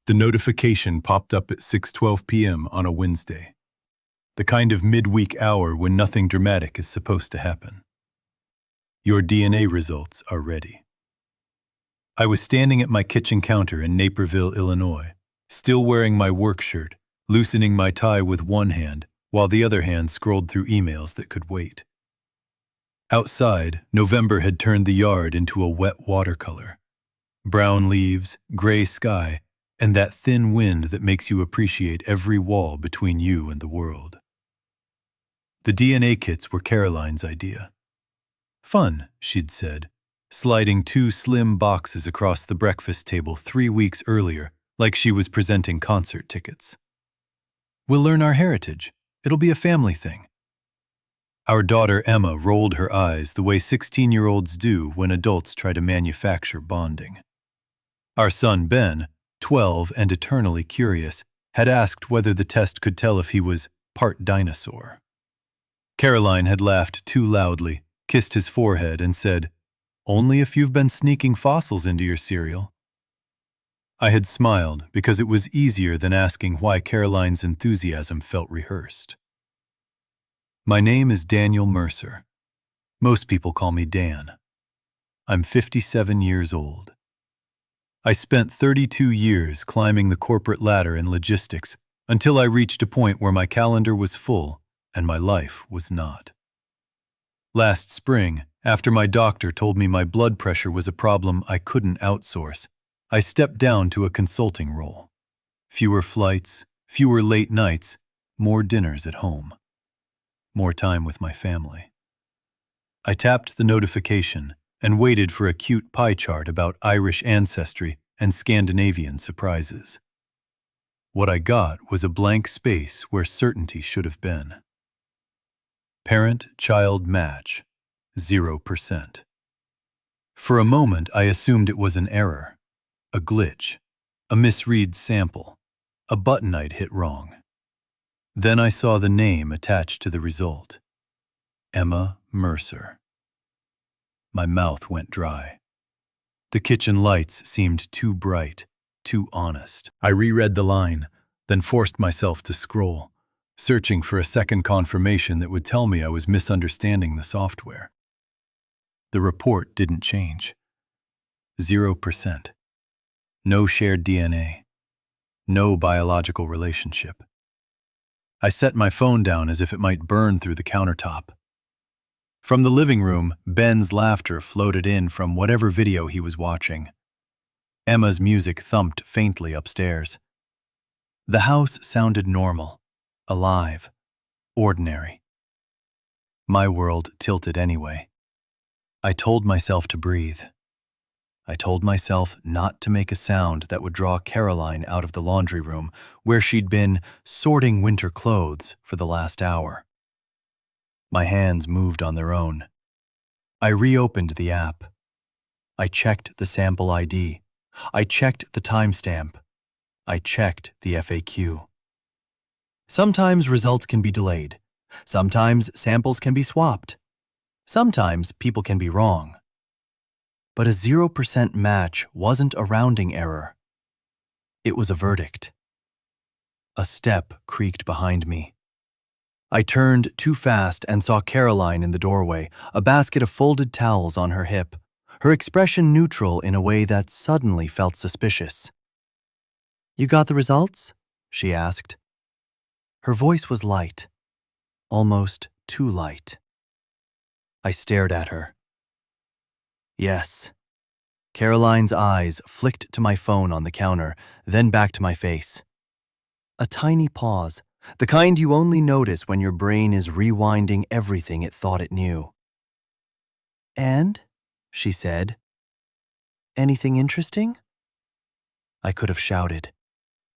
The notification popped up at 6:12 p.m. on a Wednesday, the kind of midweek hour when nothing dramatic is supposed to happen. Your DNA results are ready. I was standing at my kitchen counter in Naperville, Illinois, still wearing my work shirt, loosening my tie with one hand, while the other hand scrolled through emails that could wait. Outside, November had turned the yard into a wet watercolor. Brown leaves, gray sky, and that thin wind that makes you appreciate every wall between you and the world. The DNA kits were Caroline's idea. Fun, she'd said, sliding 2 slim boxes across the breakfast table 3 weeks earlier, like she was presenting concert tickets. We'll learn our heritage. It'll be a family thing. Our daughter Emma rolled her eyes the way 16-year-olds do when adults try to manufacture bonding. Our son Ben, 12 and eternally curious, had asked whether the test could tell if he was part dinosaur. Caroline had laughed too loudly, kissed his forehead, and said, "Only if you've been sneaking fossils into your cereal." I had smiled because it was easier than asking why Caroline's enthusiasm felt rehearsed. My name is Daniel Mercer. Most people call me Dan. I'm 57 years old. I spent 32 years climbing the corporate ladder in logistics until I reached a point where my calendar was full and my life was not. Last spring, after my doctor told me my blood pressure was a problem I couldn't outsource, I stepped down to a consulting role. Fewer flights, fewer late nights, more dinners at home. More time with my family. I tapped the notification and waited for a cute pie chart about Irish ancestry and Scandinavian surprises. What I got was a blank space where certainty should have been. Parent-child match, 0%. For a moment, I assumed it was an error, a glitch, a misread sample, a button I'd hit wrong. Then I saw the name attached to the result. Emma Mercer. My mouth went dry. The kitchen lights seemed too bright, too honest. I reread the line, then forced myself to scroll, searching for a second confirmation that would tell me I was misunderstanding the software. The report didn't change. 0%. No shared DNA. No biological relationship. I set my phone down as if it might burn through the countertop. From the living room, Ben's laughter floated in from whatever video he was watching. Emma's music thumped faintly upstairs. The house sounded normal, alive, ordinary. My world tilted anyway. I told myself to breathe. I told myself not to make a sound that would draw Caroline out of the laundry room where she'd been sorting winter clothes for the last hour. My hands moved on their own. I reopened the app. I checked the sample ID. I checked the timestamp. I checked the FAQ. Sometimes results can be delayed. Sometimes samples can be swapped. Sometimes people can be wrong. But a 0% match wasn't a rounding error. It was a verdict. A step creaked behind me. I turned too fast and saw Caroline in the doorway, a basket of folded towels on her hip, her expression neutral in a way that suddenly felt suspicious. "You got the results?" she asked. Her voice was light, almost too light. I stared at her. Yes. Caroline's eyes flicked to my phone on the counter, then back to my face. A tiny pause, the kind you only notice when your brain is rewinding everything it thought it knew. "And?" she said. "Anything interesting?" I could have shouted.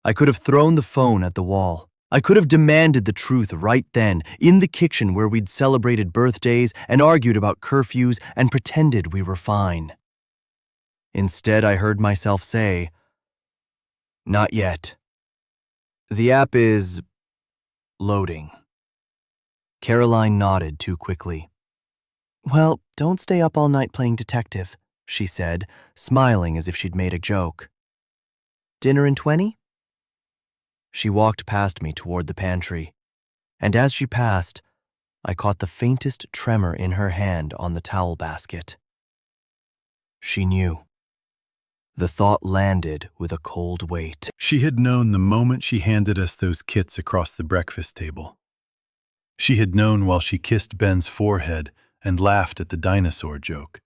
I could have thrown the phone at the wall. I could have demanded the truth right then, in the kitchen where we'd celebrated birthdays and argued about curfews and pretended we were fine. Instead, I heard myself say, "Not yet. The app is loading." Caroline nodded too quickly. "Well, don't stay up all night playing detective," she said, smiling as if she'd made a joke. "Dinner in 20? She walked past me toward the pantry, and as she passed, I caught the faintest tremor in her hand on the towel basket. She knew. The thought landed with a cold weight. She had known the moment she handed us those kits across the breakfast table. She had known while she kissed Ben's forehead and laughed at the dinosaur joke.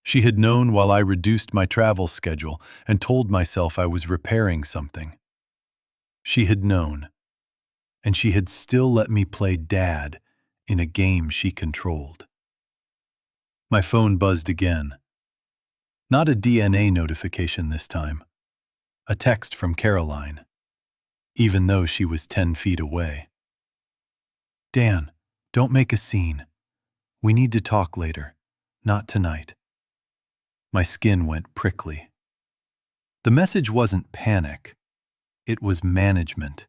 She had known while I reduced my travel schedule and told myself I was repairing something. She had known, and she had still let me play dad in a game she controlled. My phone buzzed again. Not a DNA notification this time. A text from Caroline, even though she was 10 feet away. Dan, don't make a scene. We need to talk later, not tonight. My skin went prickly. The message wasn't panic. It was management.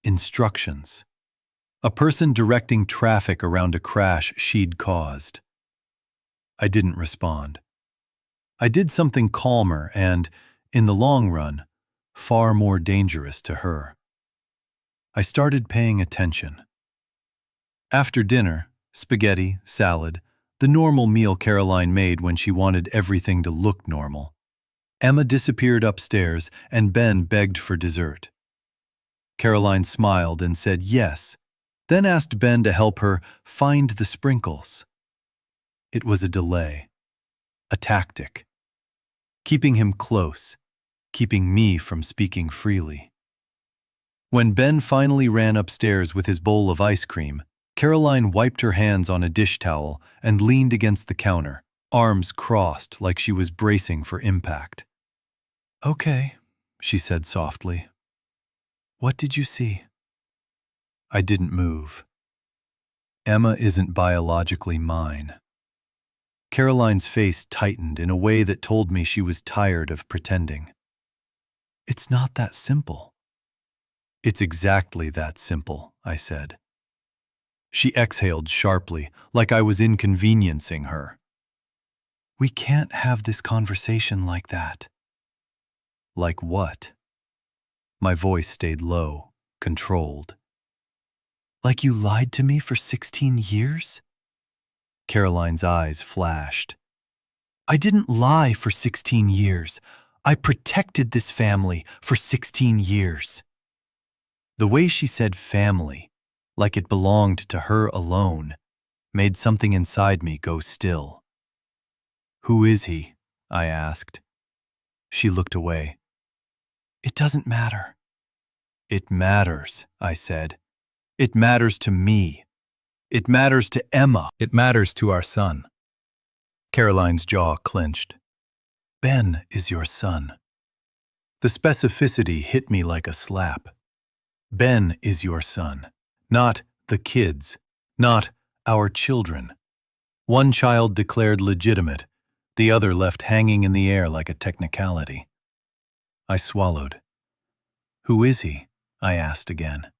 Instructions. A person directing traffic around a crash she'd caused. I didn't respond. I did something calmer and, in the long run, far more dangerous to her. I started paying attention. After dinner, spaghetti, salad, the normal meal Caroline made when she wanted everything to look normal. Emma disappeared upstairs and Ben begged for dessert. Caroline smiled and said yes, then asked Ben to help her find the sprinkles. It was a delay, a tactic, keeping him close, keeping me from speaking freely. When Ben finally ran upstairs with his bowl of ice cream, Caroline wiped her hands on a dish towel and leaned against the counter, arms crossed like she was bracing for impact. "Okay," she said softly. "What did you see?" I didn't move. Emma isn't biologically mine. Caroline's face tightened in a way that told me she was tired of pretending. "It's not that simple." "It's exactly that simple," I said. She exhaled sharply, like I was inconveniencing her. "We can't have this conversation like that." "Like what?" My voice stayed low, controlled. "Like you lied to me for 16 years?" Caroline's eyes flashed. "I didn't lie for 16 years. I protected this family for 16 years. The way she said family, like it belonged to her alone, made something inside me go still. "Who is he?" I asked. She looked away. "It doesn't matter." "It matters," I said. "It matters to me. It matters to Emma. It matters to our son." Caroline's jaw clenched. "Ben is your son." The specificity hit me like a slap. Ben is your son, not the kids, not our children. One child declared legitimate, the other left hanging in the air like a technicality. I swallowed. "Who is he?" I asked again.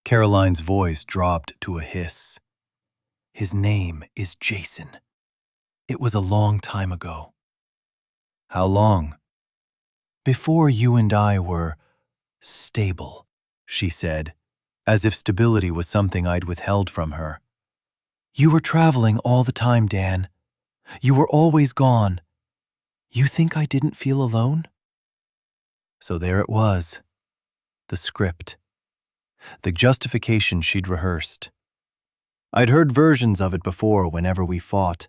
Caroline's voice dropped to a hiss. "His name is Jason. It was a long time ago." "How long?" "Before you and I were stable," she said, as if stability was something I'd withheld from her. "You were traveling all the time, Dan. You were always gone. You think I didn't feel alone?" So there it was, the script, the justification she'd rehearsed. I'd heard versions of it before whenever we fought.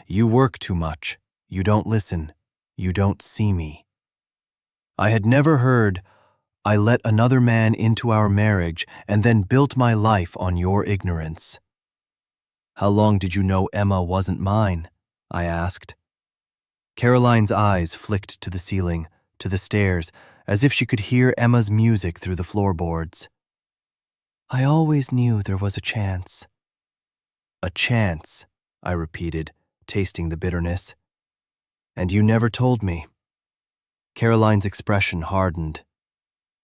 You work too much. You don't listen. You don't see me. I had never heard, I let another man into our marriage and then built my life on your ignorance. How long did you know Emma wasn't mine? I asked. Caroline's eyes flicked to the ceiling, to the stairs, as if she could hear Emma's music through the floorboards. I always knew there was a chance. A chance, I repeated, tasting the bitterness. And you never told me. Caroline's expression hardened.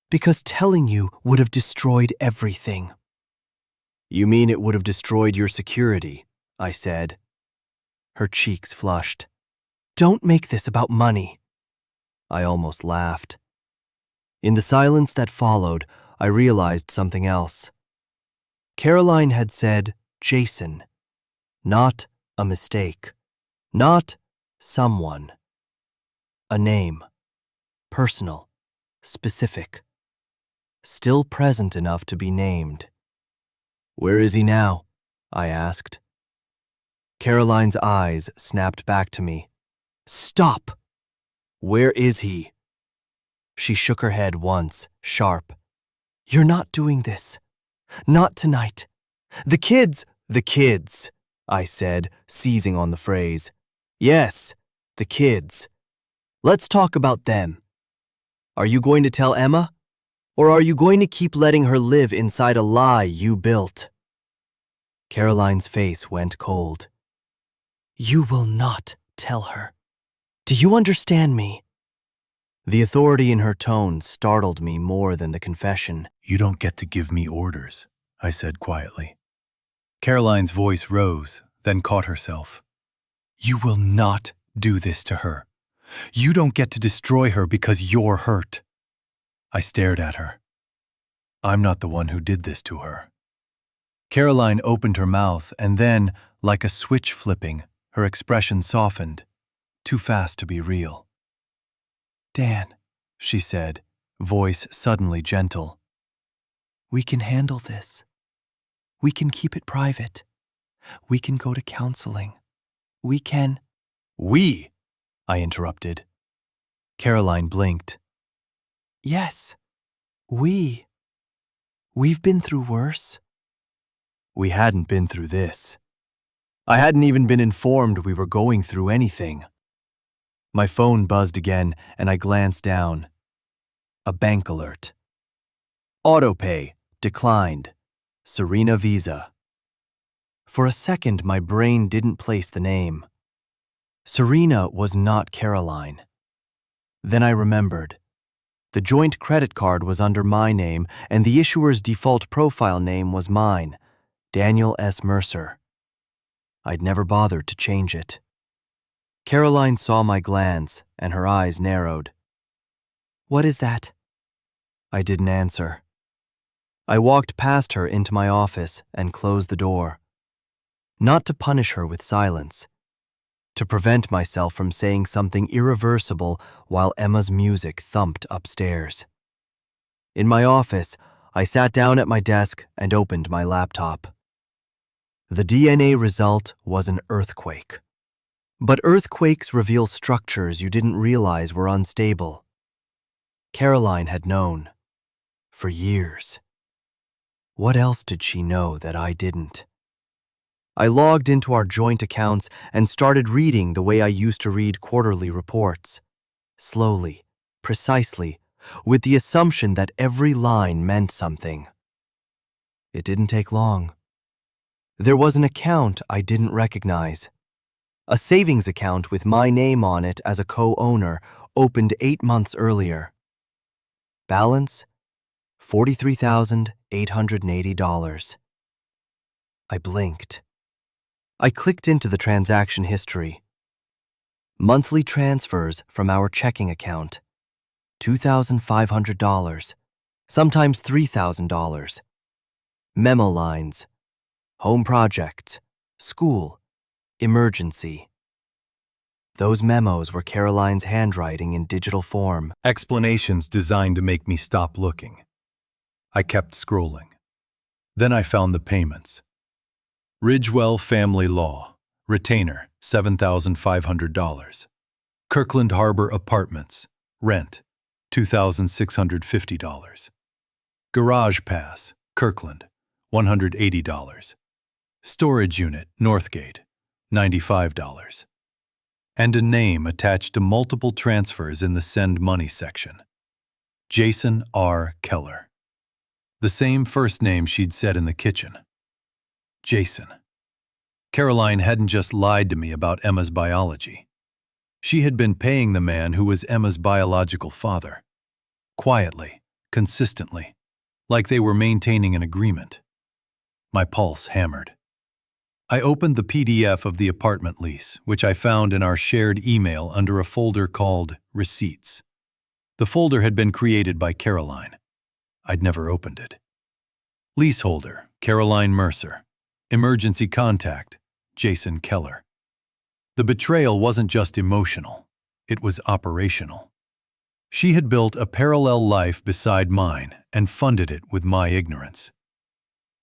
Because telling you would have destroyed everything. You mean it would have destroyed your security, I said. Her cheeks flushed. Don't make this about money. I almost laughed. In the silence that followed, I realized something else. Caroline had said Jason, not a mistake, not someone. A name, personal, specific, still present enough to be named. "Where is he now?" I asked. Caroline's eyes snapped back to me. "Stop! Where is he?" She shook her head once, sharp. "You're not doing this. Not tonight. The kids, I said, seizing on the phrase. "Yes, the kids. Let's talk about them. Are you going to tell Emma? Or are you going to keep letting her live inside a lie you built?" Caroline's face went cold. "You will not tell her. Do you understand me?" The authority in her tone startled me more than the confession. "You don't get to give me orders," I said quietly. Caroline's voice rose, then caught herself. "You will not do this to her. You don't get to destroy her because you're hurt." I stared at her. I'm not the one who did this to her. Caroline opened her mouth, and then, like a switch flipping, her expression softened, too fast to be real. "Dan," she said, voice suddenly gentle, "we can handle this. We can keep it private. We can go to counseling. We can—" "We," I interrupted. Caroline blinked. "Yes, we. We've been through worse." We hadn't been through this. I hadn't even been informed we were going through anything. My phone buzzed again, and I glanced down. A bank alert. "Autopay declined. Serena Visa." For a second, my brain didn't place the name. Serena was not Caroline. Then I remembered. The joint credit card was under my name, and the issuer's default profile name was mine, Daniel S. Mercer. I'd never bothered to change it. Caroline saw my glance, and her eyes narrowed. "What is that?" I didn't answer. I walked past her into my office and closed the door. Not to punish her with silence, to prevent myself from saying something irreversible while Emma's music thumped upstairs. In my office, I sat down at my desk and opened my laptop. The DNA result was an earthquake. But earthquakes reveal structures you didn't realize were unstable. Caroline had known. For years. What else did she know that I didn't? I logged into our joint accounts and started reading the way I used to read quarterly reports. Slowly, precisely, with the assumption that every line meant something. It didn't take long. There was an account I didn't recognize. A savings account with my name on it as a co-owner opened 8 months earlier. Balance, $43,880. I blinked. I clicked into the transaction history. Monthly transfers from our checking account, $2,500, sometimes $3,000. Memo lines, home projects, school, emergency. Those memos were Caroline's handwriting in digital form. Explanations designed to make me stop looking. I kept scrolling. Then I found the payments. Ridgewell Family Law, retainer, $7,500. Kirkland Harbor Apartments, rent, $2,650. Garage Pass, Kirkland, $180. Storage Unit, Northgate, $95. And a name attached to multiple transfers in the Send Money section. Jason R. Keller. The same first name she'd said in the kitchen. Jason. Caroline hadn't just lied to me about Emma's biology. She had been paying the man who was Emma's biological father. Quietly, consistently, like they were maintaining an agreement. My pulse hammered. I opened the PDF of the apartment lease, which I found in our shared email under a folder called Receipts. The folder had been created by Caroline. I'd never opened it. Leaseholder, Caroline Mercer. Emergency contact, Jason Keller. The betrayal wasn't just emotional, it was operational. She had built a parallel life beside mine and funded it with my ignorance.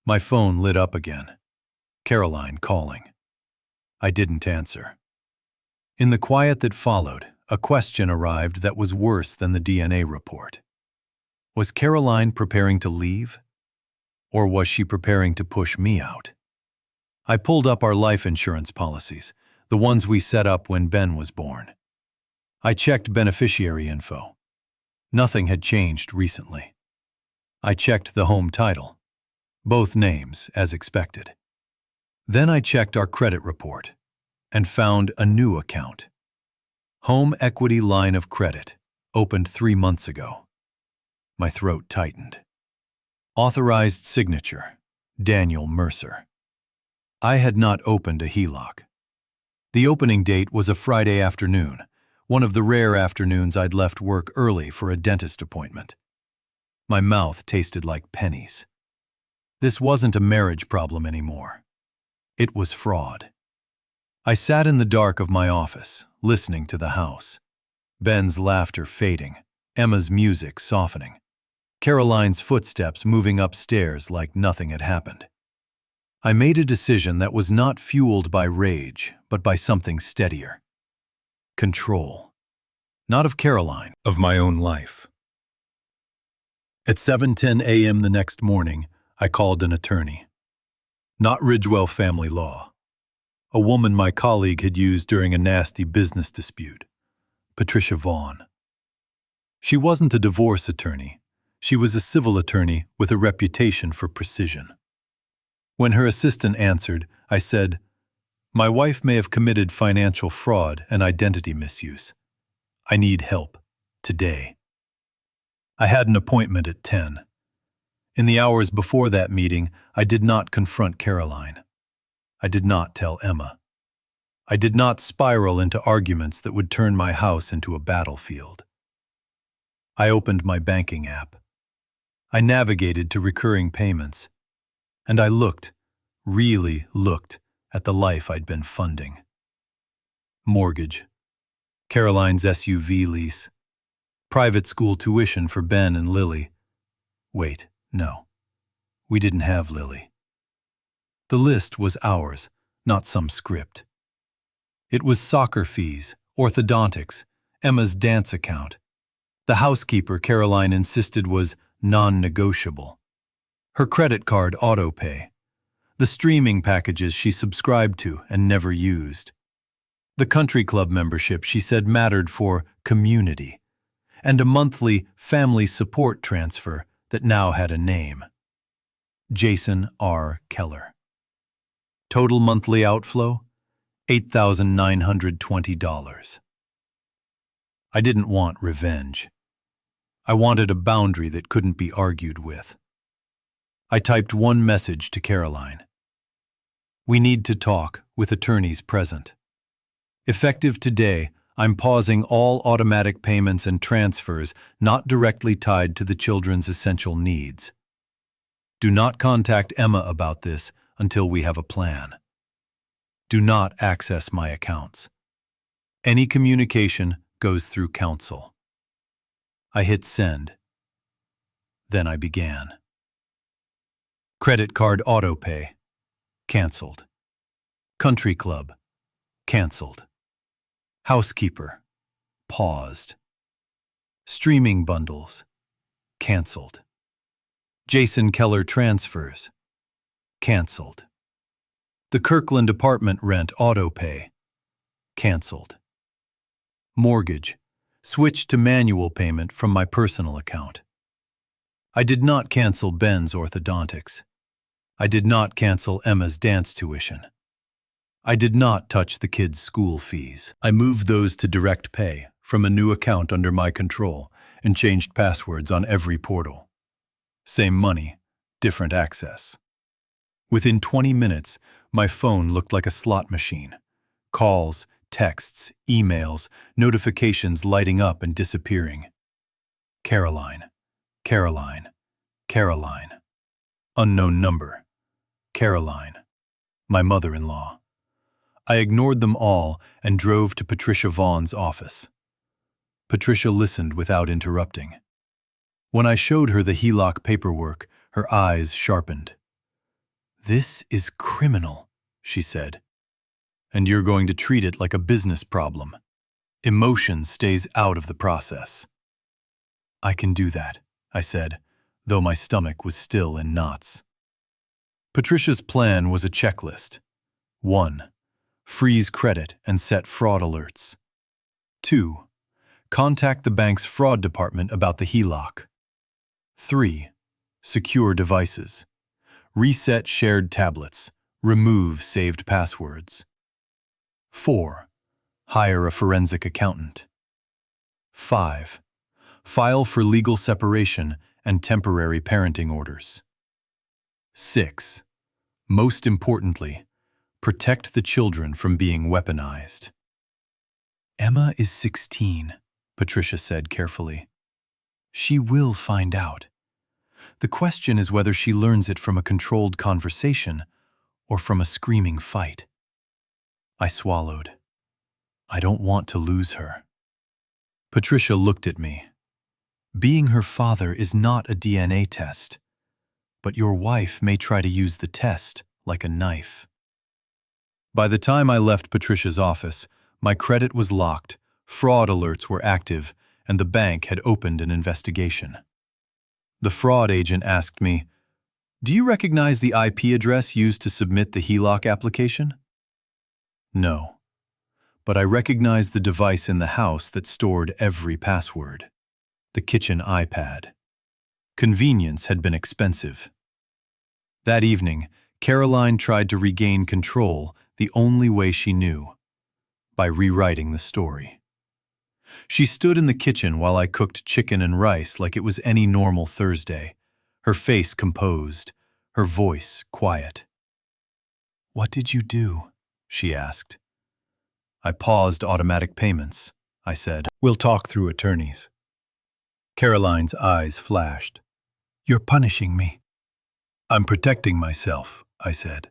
My phone lit up again. Caroline calling. I didn't answer. In the quiet that followed, a question arrived that was worse than the DNA report. Was Caroline preparing to leave? Or was she preparing to push me out? I pulled up our life insurance policies, the ones we set up when Ben was born. I checked beneficiary info. Nothing had changed recently. I checked the home title. Both names, as expected. Then I checked our credit report and found a new account. Home equity line of credit, opened 3 months ago. My throat tightened. Authorized signature, Daniel Mercer. I had not opened a HELOC. The opening date was a Friday afternoon, one of the rare afternoons I'd left work early for a dentist appointment. My mouth tasted like pennies. This wasn't a marriage problem anymore. It was fraud. I sat in the dark of my office, listening to the house. Ben's laughter fading, Emma's music softening, Caroline's footsteps moving upstairs like nothing had happened. I made a decision that was not fueled by rage, but by something steadier. Control. Not of Caroline, of my own life. At 7:10 a.m. the next morning, I called an attorney. Not Ridgewell Family Law. A woman my colleague had used during a nasty business dispute. Patricia Vaughn. She wasn't a divorce attorney. She was a civil attorney with a reputation for precision. When her assistant answered, I said, "My wife may have committed financial fraud and identity misuse. I need help, today." I had an appointment at 10. In the hours before that meeting, I did not confront Caroline. I did not tell Emma. I did not spiral into arguments that would turn my house into a battlefield. I opened my banking app. I navigated to recurring payments. And I looked, really looked, at the life I'd been funding. Mortgage. Caroline's SUV lease. Private school tuition for Ben and Lily. Wait, no. We didn't have Lily. The list was ours, not some script. It was soccer fees, orthodontics, Emma's dance account. The housekeeper Caroline insisted was non-negotiable. Her credit card autopay. The streaming packages she subscribed to and never used. The country club membership she said mattered for community. And a monthly family support transfer that now had a name. Jason R. Keller. Total monthly outflow, $8,920. I didn't want revenge. I wanted a boundary that couldn't be argued with. I typed one message to Caroline. We need to talk, with attorneys present. Effective today, I'm pausing all automatic payments and transfers not directly tied to the children's essential needs. Do not contact Emma about this until we have a plan. Do not access my accounts. Any communication goes through counsel. I hit send. Then I began. Credit card autopay. Canceled. Country club. Canceled. Housekeeper. Paused. Streaming bundles. Canceled. Jason Keller transfers. Canceled. The Kirkland apartment rent autopay. Canceled. Mortgage. Switched to manual payment from my personal account. I did not cancel Ben's orthodontics. I did not cancel Emma's dance tuition. I did not touch the kids' school fees. I moved those to direct pay from a new account under my control and changed passwords on every portal. Same money, different access. Within 20 minutes, my phone looked like a slot machine. Calls, texts, emails, notifications lighting up and disappearing. Caroline, Caroline, Caroline. Unknown number. Caroline. My mother-in-law. I ignored them all and drove to Patricia Vaughn's office. Patricia listened without interrupting. When I showed her the HELOC paperwork, her eyes sharpened. "This is criminal," she said. "And you're going to treat it like a business problem. Emotion stays out of the process." "I can do that," I said, though my stomach was still in knots. Patricia's plan was a checklist. 1. Freeze credit and set fraud alerts. 2. Contact the bank's fraud department about the HELOC. 3. Secure devices. Reset shared tablets. Remove saved passwords. 4. Hire a forensic accountant. 5. File for legal separation and temporary parenting orders. 6. Most importantly, protect the children from being weaponized. "Emma is 16, Patricia said carefully. "She will find out. The question is whether she learns it from a controlled conversation or from a screaming fight." I swallowed. I don't want to lose her. Patricia looked at me. "Being her father is not a DNA test, but your wife may try to use the test like a knife." By the time I left Patricia's office, my credit was locked, fraud alerts were active, and the bank had opened an investigation. The fraud agent asked me, "Do you recognize the IP address used to submit the HELOC application?" "No, but I recognize the device in the house that stored every password. The kitchen iPad. Convenience had been expensive." That evening, Caroline tried to regain control the only way she knew, by rewriting the story. She stood in the kitchen while I cooked chicken and rice like it was any normal Thursday, her face composed, her voice quiet. "What did you do?" she asked. "I paused automatic payments," I said. "We'll talk through attorneys." Caroline's eyes flashed. "You're punishing me." "I'm protecting myself," I said.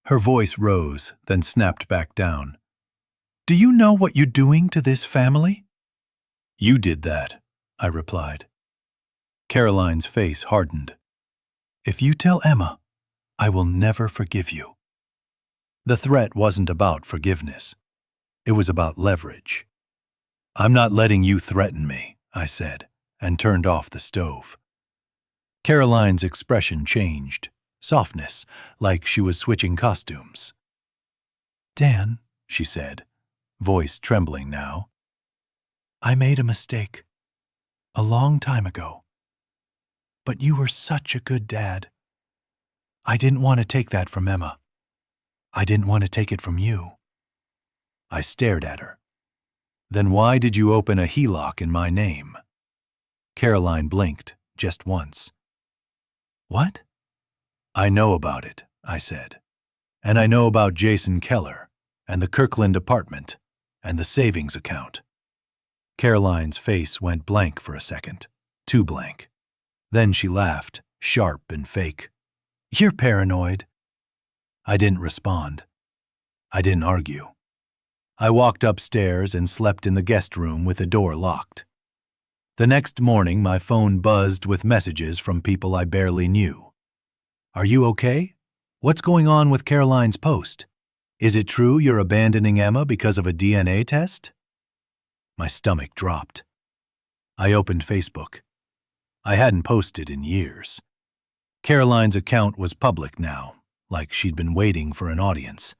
Her voice rose, then snapped back down. "Do you know what you're doing to this family?" "You did that," I replied. Caroline's face hardened. "If you tell Emma, I will never forgive you." The threat wasn't about forgiveness. It was about leverage. "I'm not letting you threaten me," I said, and turned off the stove. Caroline's expression changed, softness, like she was switching costumes. "Dan," she said, voice trembling now, "I made a mistake. A long time ago. But you were such a good dad. I didn't want to take that from Emma. I didn't want to take it from you." I stared at her. "Then why did you open a HELOC in my name?" Caroline blinked, just once. "What?" "I know about it," I said. "And I know about Jason Keller, and the Kirkland apartment, and the savings account." Caroline's face went blank for a second, too blank. Then she laughed, sharp and fake. "You're paranoid." I didn't respond. I didn't argue. I walked upstairs and slept in the guest room with the door locked. The next morning, my phone buzzed with messages from people I barely knew. "Are you okay? What's going on with Caroline's post? Is it true you're abandoning Emma because of a DNA test?" My stomach dropped. I opened Facebook. I hadn't posted in years. Caroline's account was public now, like she'd been waiting for an audience.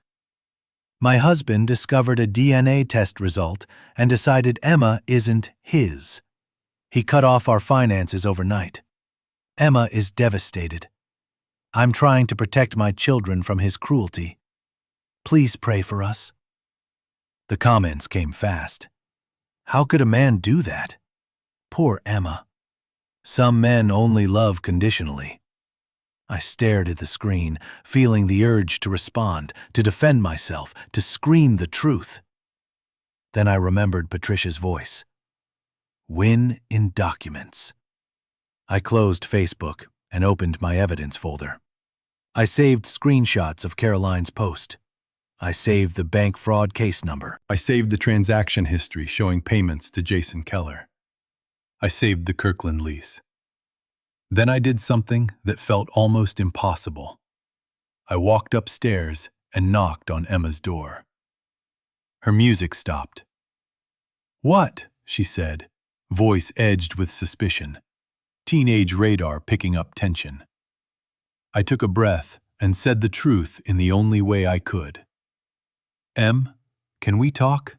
"My husband discovered a DNA test result and decided Emma isn't his. He cut off our finances overnight. Emma is devastated. I'm trying to protect my children from his cruelty. Please pray for us." The comments came fast. How could a man do that? Poor Emma. Some men only love conditionally. I stared at the screen, feeling the urge to respond, to defend myself, to scream the truth. Then I remembered Patricia's voice. Win in documents. I closed Facebook and opened my evidence folder. I saved screenshots of Caroline's post. I saved the bank fraud case number. I saved the transaction history showing payments to Jason Keller. I saved the Kirkland lease. Then I did something that felt almost impossible. I walked upstairs and knocked on Emma's door. Her music stopped. "What?" she said, voice edged with suspicion. Teenage radar picking up tension. I took a breath and said the truth in the only way I could. "Em, can we talk?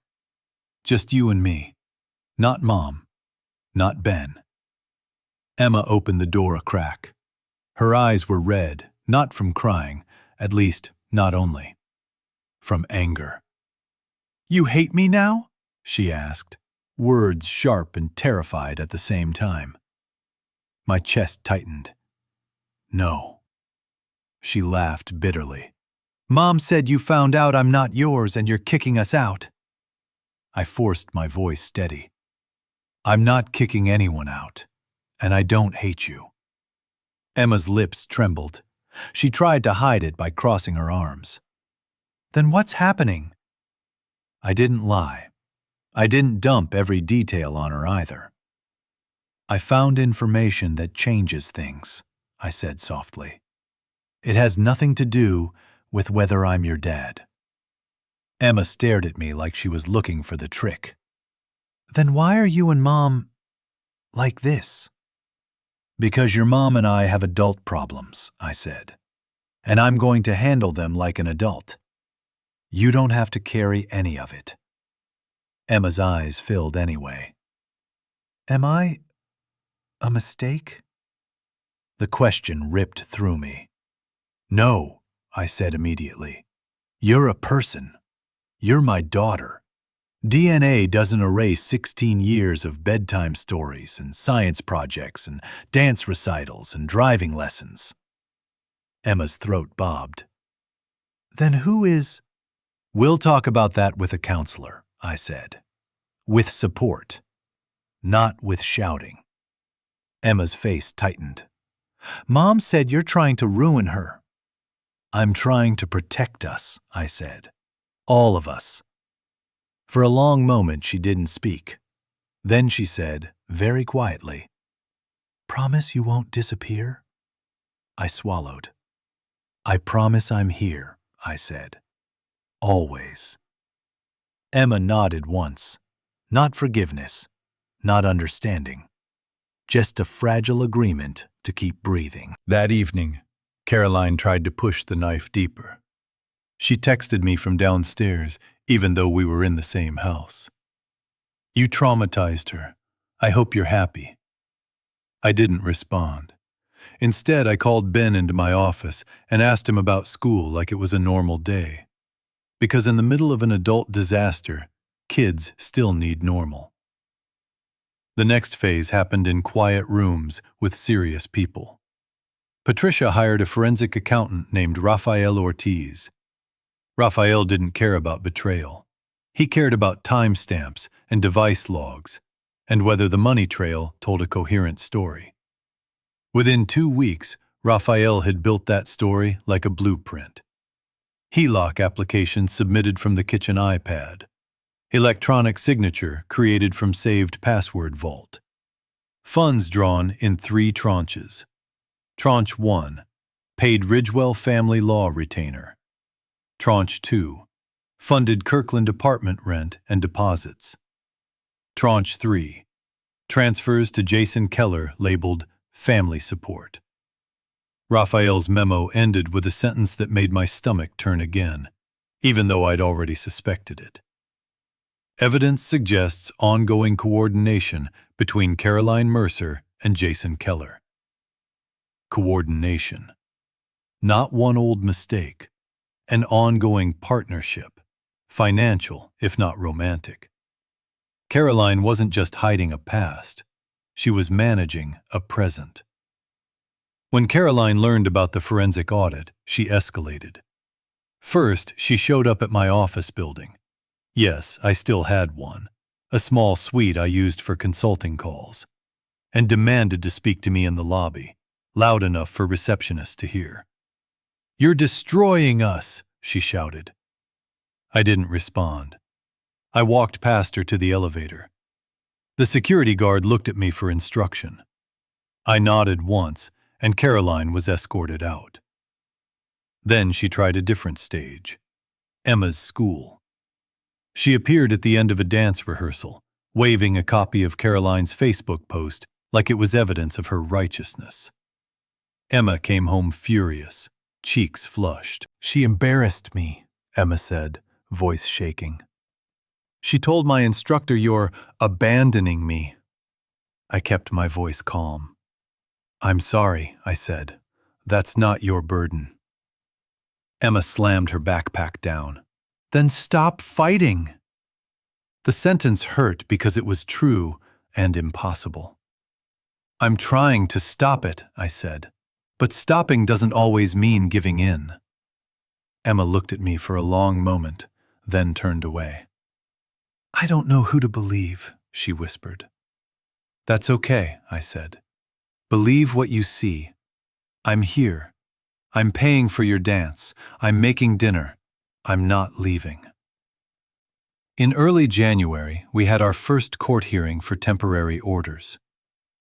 Just you and me. Not Mom. Not Ben." Emma opened the door a crack. Her eyes were red, not from crying, at least not only. From anger. "You hate me now?" she asked, words sharp and terrified at the same time. My chest tightened. "No." She laughed bitterly. "Mom said you found out I'm not yours and you're kicking us out." I forced my voice steady. "I'm not kicking anyone out, and I don't hate you." Emma's lips trembled. She tried to hide it by crossing her arms. "Then what's happening?" I didn't lie. I didn't dump every detail on her either. "I found information that changes things," I said softly. "It has nothing to do with whether I'm your dad." Emma stared at me like she was looking for the trick. "Then why are you and Mom like this?" "Because your mom and I have adult problems," I said. "And I'm going to handle them like an adult. You don't have to carry any of it." Emma's eyes filled anyway. "Am I a mistake?" The question ripped through me. "No," I said immediately. "You're a person. You're my daughter. DNA doesn't erase 16 years of bedtime stories and science projects and dance recitals and driving lessons." Emma's throat bobbed. "Then who is—" "We'll talk about that with a counselor," I said. "With support. Not with shouting." Emma's face tightened. "Mom said you're trying to ruin her." "I'm trying to protect us," I said. "All of us." For a long moment she didn't speak. Then she said, very quietly, "Promise you won't disappear?" I swallowed. "I promise I'm here," I said. "Always." Emma nodded once. Not forgiveness, not understanding. Just a fragile agreement to keep breathing. That evening, Caroline tried to push the knife deeper. She texted me from downstairs, even though we were in the same house. "You traumatized her. I hope you're happy." I didn't respond. Instead, I called Ben into my office and asked him about school like it was a normal day. Because in the middle of an adult disaster, kids still need normal. The next phase happened in quiet rooms with serious people. Patricia hired a forensic accountant named Rafael Ortiz. Rafael didn't care about betrayal. He cared about timestamps and device logs, and whether the money trail told a coherent story. Within 2 weeks, Rafael had built that story like a blueprint. HELOC application submitted from the kitchen iPad. Electronic signature created from saved password vault. Funds drawn in 3 tranches. Tranche 1, paid Ridgewell family law retainer. Tranche 2, funded Kirkland apartment rent and deposits. Tranche 3, transfers to Jason Keller labeled family support. Raphael's memo ended with a sentence that made my stomach turn again, even though I'd already suspected it. Evidence suggests ongoing coordination between Caroline Mercer and Jason Keller. Coordination. Not one old mistake. An ongoing partnership. Financial, if not romantic. Caroline wasn't just hiding a past. She was managing a present. When Caroline learned about the forensic audit, she escalated. First, she showed up at my office building. Yes, I still had one. a small suite I used for consulting calls, and demanded to speak to me in the lobby, loud enough for receptionists to hear. "You're destroying us," she shouted. I didn't respond. I walked past her to the elevator. The security guard looked at me for instruction. I nodded once, and Caroline was escorted out. Then she tried a different stage, Emma's school. She appeared at the end of a dance rehearsal, waving a copy of Caroline's Facebook post like it was evidence of her righteousness. Emma came home furious, cheeks flushed. "She embarrassed me," Emma said, voice shaking. "She told my instructor you're abandoning me." I kept my voice calm. "I'm sorry," I said. "That's not your burden." Emma slammed her backpack down. "Then stop fighting." The sentence hurt because it was true and impossible. "I'm trying to stop it," I said. "But stopping doesn't always mean giving in." Emma looked at me for a long moment, then turned away. "I don't know who to believe," she whispered. "That's okay," I said. "Believe what you see. I'm here. I'm paying for your dance. I'm making dinner. I'm not leaving." In early January, we had our first court hearing for temporary orders.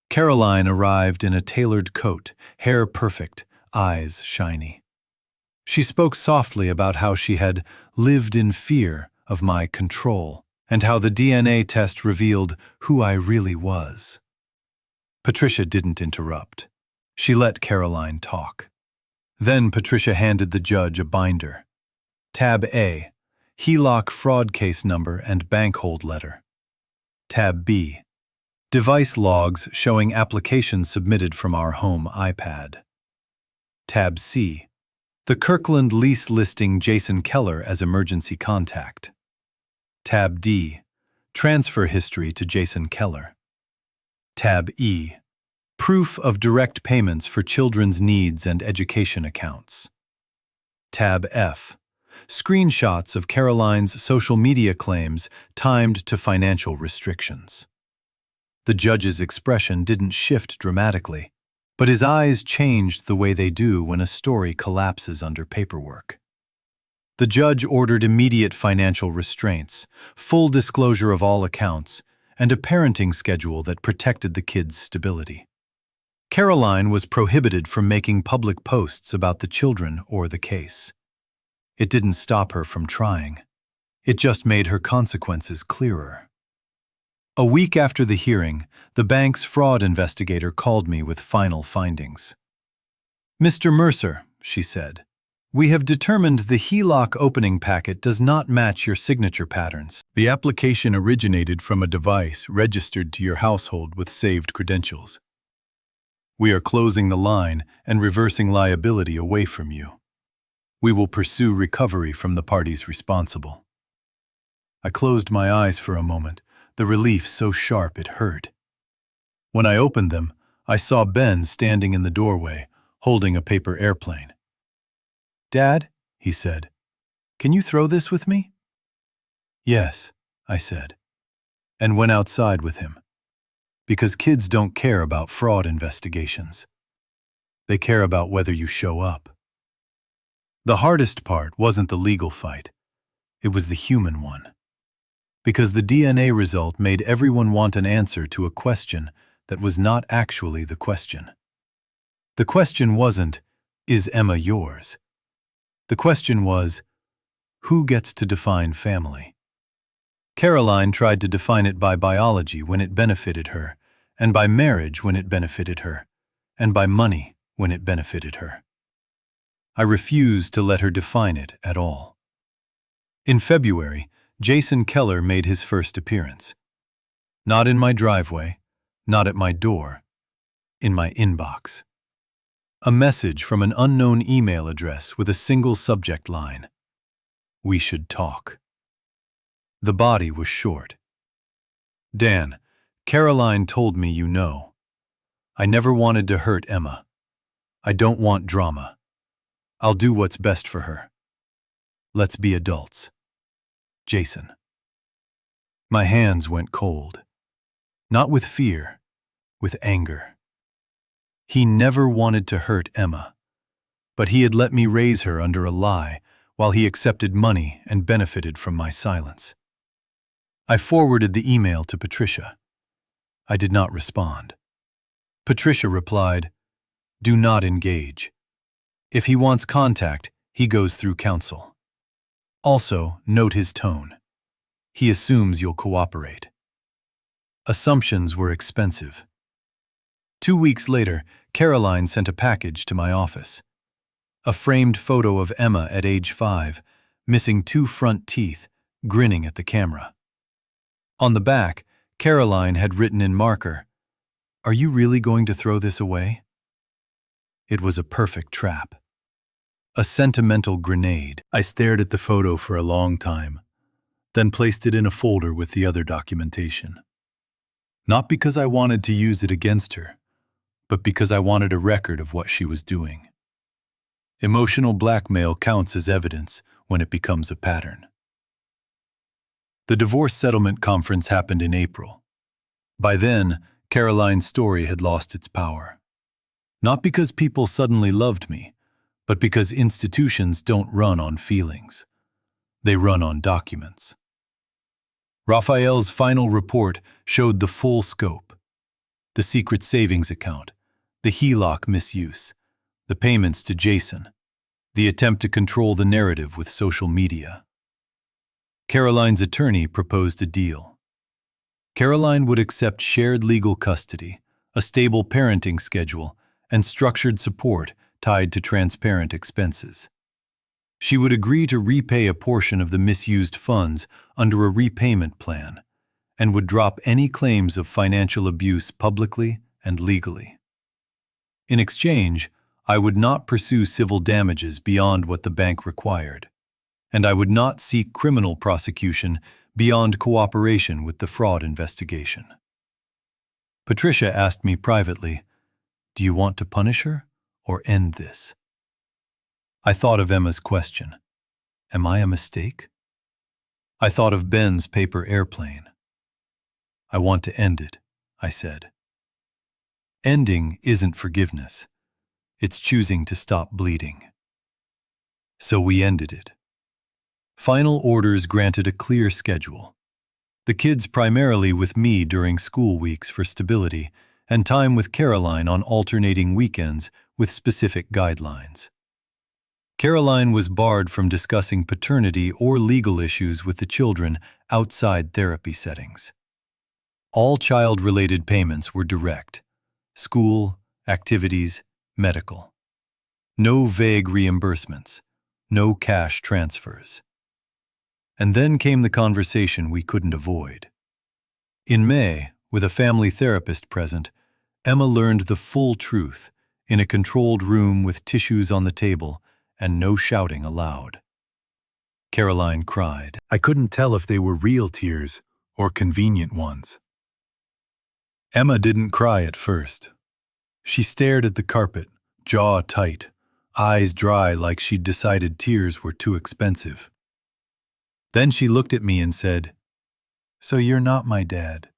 Caroline arrived in a tailored coat, hair perfect, eyes shiny. She spoke softly about how she had lived in fear of my control and how the DNA test revealed who I really was. Patricia didn't interrupt. She let Caroline talk. Then Patricia handed the judge a binder. Tab A, HELOC fraud case number and bank hold letter. Tab B, device logs showing applications submitted from our home iPad. Tab C, the Kirkland lease listing Jason Keller as emergency contact. Tab D, transfer history to Jason Keller. Tab E, proof of direct payments for children's needs and education accounts. Tab F, screenshots of Caroline's social media claims timed to financial restrictions. The judge's expression didn't shift dramatically, but his eyes changed the way they do when a story collapses under paperwork. The judge ordered immediate financial restraints, full disclosure of all accounts, and a parenting schedule that protected the kids' stability. Caroline was prohibited from making public posts about the children or the case. It didn't stop her from trying. It just made her consequences clearer. A week after the hearing, the bank's fraud investigator called me with final findings. "Mr. Mercer," she said, "we have determined the HELOC opening packet does not match your signature patterns. The application originated from a device registered to your household with saved credentials. We are closing the line and reversing liability away from you. We will pursue recovery from the parties responsible." I closed my eyes for a moment, the relief so sharp it hurt. When I opened them, I saw Ben standing in the doorway, holding a paper airplane. "Dad," he said, "can you throw this with me?" "Yes," I said, and went outside with him. Because kids don't care about fraud investigations. They care about whether you show up. The hardest part wasn't the legal fight. It was the human one. Because the DNA result made everyone want an answer to a question that was not actually the question. The question wasn't, "Is Emma yours?" The question was, who gets to define family? Caroline tried to define it by biology when it benefited her, and by marriage when it benefited her, and by money when it benefited her. I refused to let her define it at all. In February, Jason Keller made his first appearance. Not in my driveway, not at my door, in my inbox. A message from an unknown email address with a single subject line. "We should talk." The body was short. "Dan, Caroline told me you know. I never wanted to hurt Emma. I don't want drama. I'll do what's best for her. Let's be adults. Jason." My hands went cold. Not with fear, with anger. He never wanted to hurt Emma, but he had let me raise her under a lie while he accepted money and benefited from my silence. I forwarded the email to Patricia. I did not respond. Patricia replied, "Do not engage. If he wants contact, he goes through counsel. Also, note his tone. He assumes you'll cooperate." Assumptions were expensive. 2 weeks later, Caroline sent a package to my office. A framed photo of Emma at age 5, missing 2 front teeth, grinning at the camera. On the back, Caroline had written in marker, "Are you really going to throw this away?" It was a perfect trap. A sentimental grenade. I stared at the photo for a long time, then placed it in a folder with the other documentation. Not because I wanted to use it against her, but because I wanted a record of what she was doing. Emotional blackmail counts as evidence when it becomes a pattern. The divorce settlement conference happened in April. By then, Caroline's story had lost its power. Not because people suddenly loved me, but because institutions don't run on feelings. They run on documents. Raphael's final report showed the full scope. The secret savings account, the HELOC misuse, the payments to Jason, the attempt to control the narrative with social media. Caroline's attorney proposed a deal. Caroline would accept shared legal custody, a stable parenting schedule, and structured support tied to transparent expenses. She would agree to repay a portion of the misused funds under a repayment plan and would drop any claims of financial abuse publicly and legally. In exchange, I would not pursue civil damages beyond what the bank required, and I would not seek criminal prosecution beyond cooperation with the fraud investigation. Patricia asked me privately, "Do you want to punish her or end this?" I thought of Emma's question. Am I a mistake? I thought of Ben's paper airplane. I want to end it, I said. Ending isn't forgiveness. It's choosing to stop bleeding. So we ended it. Final orders granted a clear schedule. The kids primarily with me during school weeks for stability, and time with Caroline on alternating weekends with specific guidelines. Caroline was barred from discussing paternity or legal issues with the children outside therapy settings. All child-related payments were direct: school, activities, medical. No vague reimbursements, no cash transfers. And then came the conversation we couldn't avoid. In May, with a family therapist present, Emma learned the full truth in a controlled room with tissues on the table and no shouting allowed. Caroline cried. I couldn't tell if they were real tears or convenient ones. Emma didn't cry at first. She stared at the carpet, jaw tight, eyes dry like she'd decided tears were too expensive. Then she looked at me and said, "So you're not my dad."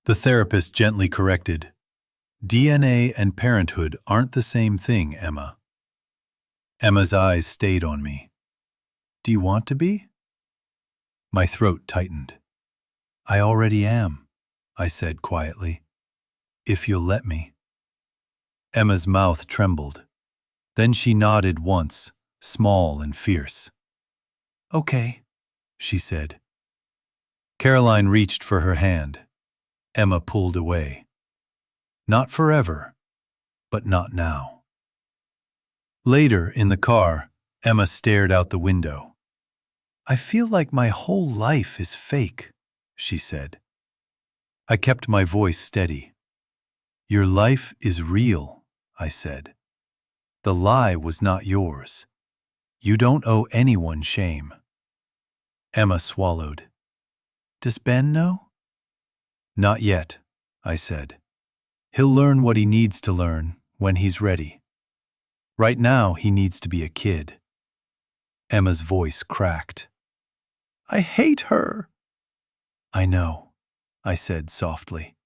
The therapist gently corrected, "DNA and parenthood aren't the same thing, Emma." Emma's eyes stayed on me. "Do you want to be?" My throat tightened. "I already am," I said quietly, "if you'll let me." Emma's mouth trembled. Then she nodded once, small and fierce. "Okay," she said. Caroline reached for her hand. Emma pulled away. Not forever, but not now. Later, in the car, Emma stared out the window. "I feel like my whole life is fake," she said. I kept my voice steady. "Your life is real," I said. "The lie was not yours. You don't owe anyone shame." Emma swallowed. "Does Ben know?" "Not yet," I said. "He'll learn what he needs to learn when he's ready. Right now, he needs to be a kid." Emma's voice cracked. "I hate her." I know, I said softly.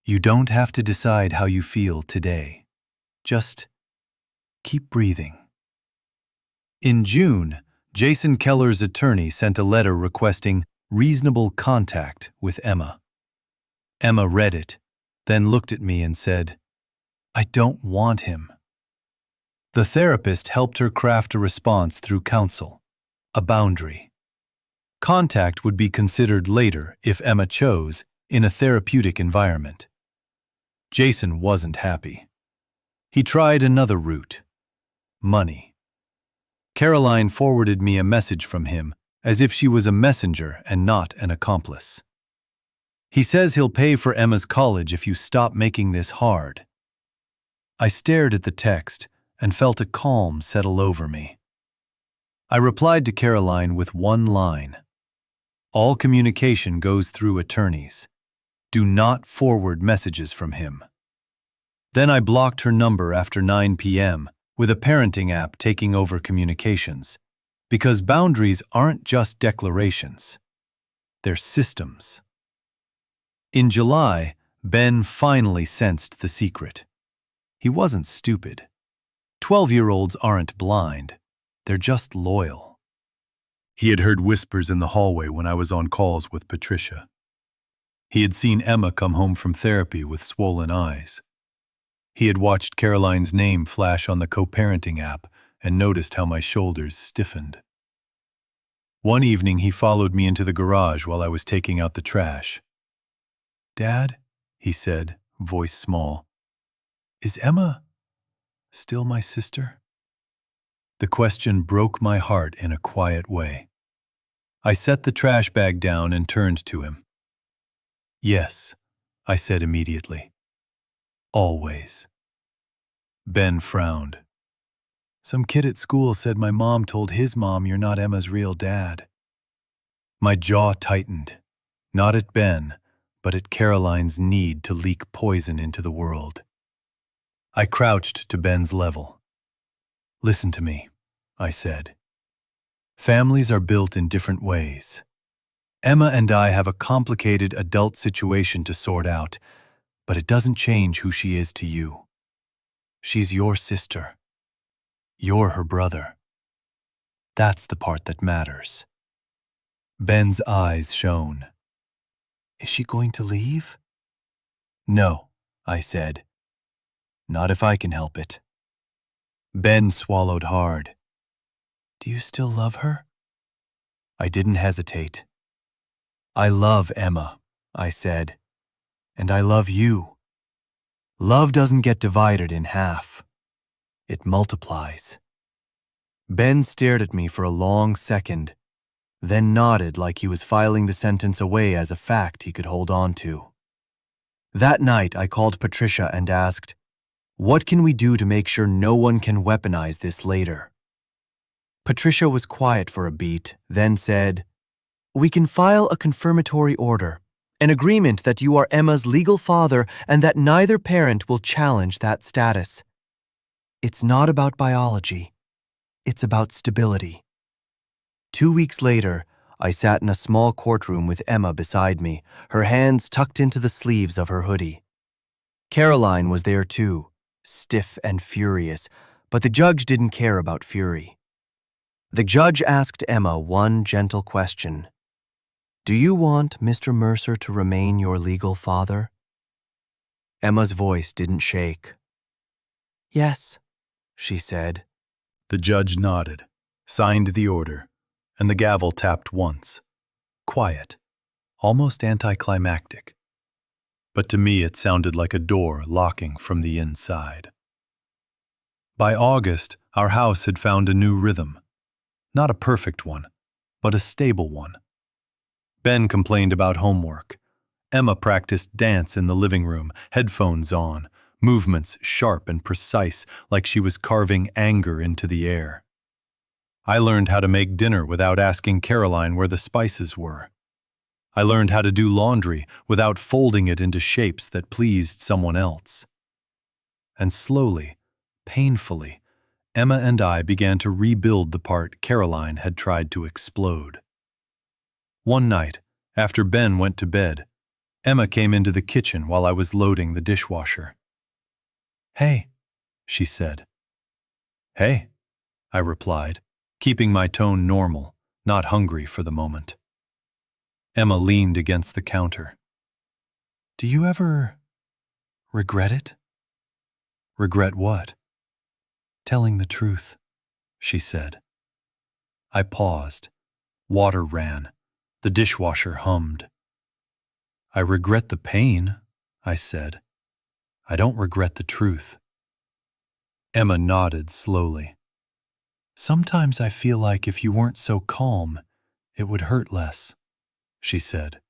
You don't have to decide how you feel today. Just keep breathing. In June, Jason Keller's attorney sent a letter requesting reasonable contact with Emma. Emma read it, then looked at me and said, I don't want him. The therapist helped her craft a response through counsel, a boundary. Contact would be considered later if Emma chose, in a therapeutic environment. Jason wasn't happy. He tried another route: money. Caroline forwarded me a message from him, as if she was a messenger and not an accomplice. He says he'll pay for Emma's college if you stop making this hard. I stared at the text and felt a calm settle over me. I replied to Caroline with one line: all communication goes through attorneys. Do not forward messages from him. Then I blocked her number after 9 p.m., with a parenting app taking over communications, because boundaries aren't just declarations. They're systems. In July, Ben finally sensed the secret. He wasn't stupid. 12-year-olds aren't blind. They're just loyal. He had heard whispers in the hallway when I was on calls with Patricia. He had seen Emma come home from therapy with swollen eyes. He had watched Caroline's name flash on the co-parenting app and noticed how my shoulders stiffened. One evening, he followed me into the garage while I was taking out the trash. Dad, he said, voice small, is Emma still my sister? The question broke my heart in a quiet way. I set the trash bag down and turned to him. Yes, I said immediately. Always. Ben frowned. Some kid at school said my mom told his mom you're not Emma's real dad. My jaw tightened, not at Ben, but at Caroline's need to leak poison into the world. I crouched to Ben's level. Listen to me, I said. Families are built in different ways. Emma and I have a complicated adult situation to sort out, but it doesn't change who she is to you. She's your sister. You're her brother. That's the part that matters. Ben's eyes shone. Is she going to leave? No, I said. Not if I can help it. Ben swallowed hard. Do you still love her? I didn't hesitate. I love Emma, I said. And I love you. Love doesn't get divided in half. It multiplies. Ben stared at me for a long second, then nodded like he was filing the sentence away as a fact he could hold on to. That night, I called Patricia and asked, what can we do to make sure no one can weaponize this later? Patricia was quiet for a beat, then said, we can file a confirmatory order, an agreement that you are Emma's legal father and that neither parent will challenge that status. It's not about biology. It's about stability. 2 weeks later, I sat in a small courtroom with Emma beside me, her hands tucked into the sleeves of her hoodie. Caroline was there too, stiff and furious, but the judge didn't care about fury. The judge asked Emma one gentle question. Do you want Mr. Mercer to remain your legal father? Emma's voice didn't shake. Yes, she said. The judge nodded, signed the order, and the gavel tapped once. Quiet, almost anticlimactic. But to me it sounded like a door locking from the inside. By August, our house had found a new rhythm. Not a perfect one, but a stable one. Ben complained about homework. Emma practiced dance in the living room, headphones on, movements sharp and precise like she was carving anger into the air. I learned how to make dinner without asking Caroline where the spices were. I learned how to do laundry without folding it into shapes that pleased someone else. And slowly, painfully, Emma and I began to rebuild the part Caroline had tried to explode. One night, After Ben went to bed, Emma came into the kitchen while I was loading the dishwasher. "Hey," she said. "Hey," I replied, keeping my tone normal, not hungry for the moment. Emma leaned against the counter. "Do you ever regret it?" "Regret what?" "Telling the truth," she said. I paused. Water ran. The dishwasher hummed. "I regret the pain," I said. "I don't regret the truth." Emma nodded slowly. "Sometimes I feel like if you weren't so calm, it would hurt less," she said.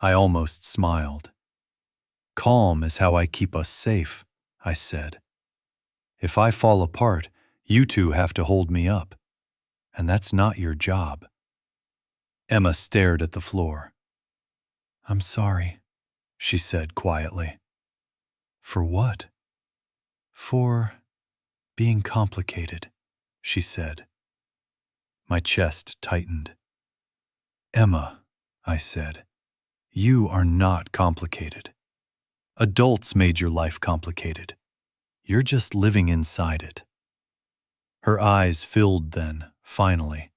I almost smiled. "Calm is how I keep us safe," I said. "If I fall apart, you two have to hold me up. And that's not your job." Emma stared at the floor. "I'm sorry," she said quietly. "For what?" "For being complicated," she said. My chest tightened. "Emma," I said, "you are not complicated. Adults made your life complicated. You're just living inside it." Her eyes filled then, finally.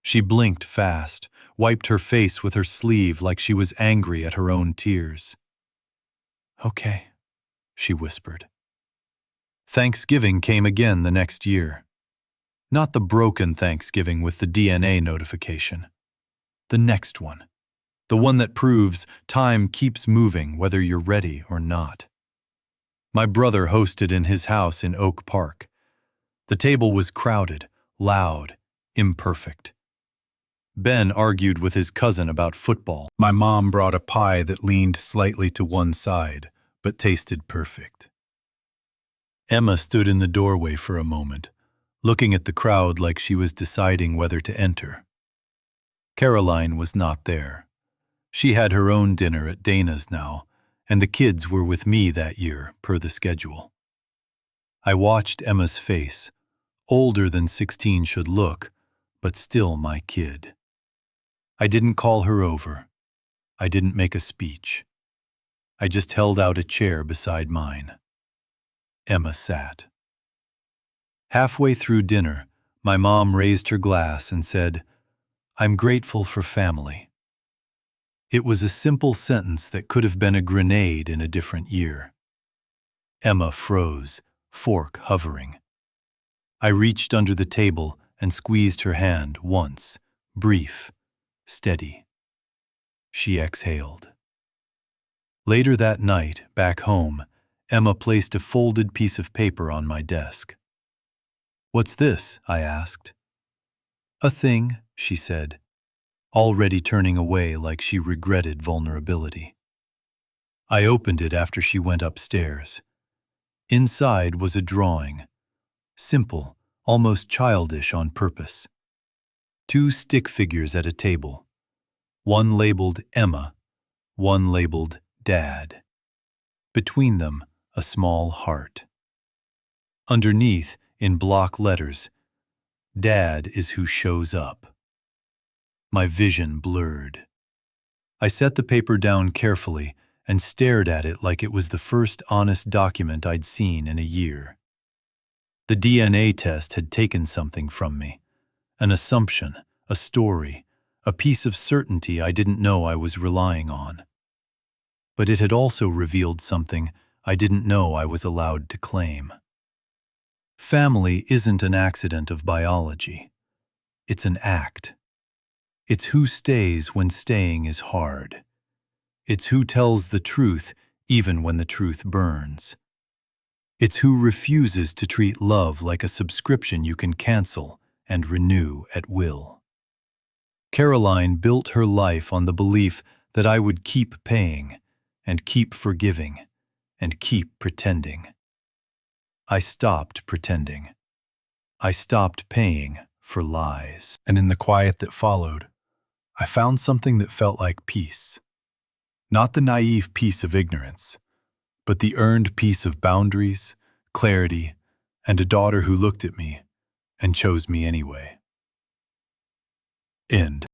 She blinked fast, wiped her face with her sleeve like she was angry at her own tears. "Okay," she whispered. Thanksgiving came again the next year. Not the broken Thanksgiving with the DNA notification. The next one. The one that proves time keeps moving whether you're ready or not. My brother hosted in his house in Oak Park. The table was crowded, loud, imperfect. Ben argued with his cousin about football. My mom brought a pie that leaned slightly to one side, but tasted perfect. Emma stood in the doorway for a moment, looking at the crowd like she was deciding whether to enter. Caroline was not there. She had her own dinner at Dana's now, and the kids were with me that year, per the schedule. I watched Emma's face, older than 16 should look, but still my kid. I didn't call her over. I didn't make a speech. I just held out a chair beside mine. Emma sat. Halfway through dinner, my mom raised her glass and said, "I'm grateful for family." It was a simple sentence that could have been a grenade in a different year. Emma froze, fork hovering. I reached under the table and squeezed her hand once, brief, steady. She exhaled. Later that night, back home, Emma placed a folded piece of paper on my desk. "What's this?" I asked. "A thing," she said, already turning away like she regretted vulnerability. I opened it after she went upstairs. Inside was a drawing. Simple, almost childish on purpose. 2 stick figures at a table. One labeled Emma, one labeled Dad. Between them, a small heart. Underneath, in block letters, "Dad is who shows up." My vision blurred. I set the paper down carefully and stared at it like it was the first honest document I'd seen in a year. The DNA test had taken something from me. An assumption, a story, a piece of certainty I didn't know I was relying on. But it had also revealed something I didn't know I was allowed to claim. Family isn't an accident of biology. It's an act. It's who stays when staying is hard. It's who tells the truth even when the truth burns. It's who refuses to treat love like a subscription you can cancel and renew at will. Caroline built her life on the belief that I would keep paying, and keep forgiving, and keep pretending. I stopped pretending. I stopped paying for lies. And in the quiet that followed, I found something that felt like peace. Not the naive peace of ignorance, but the earned peace of boundaries, clarity, and a daughter who looked at me and chose me anyway. End.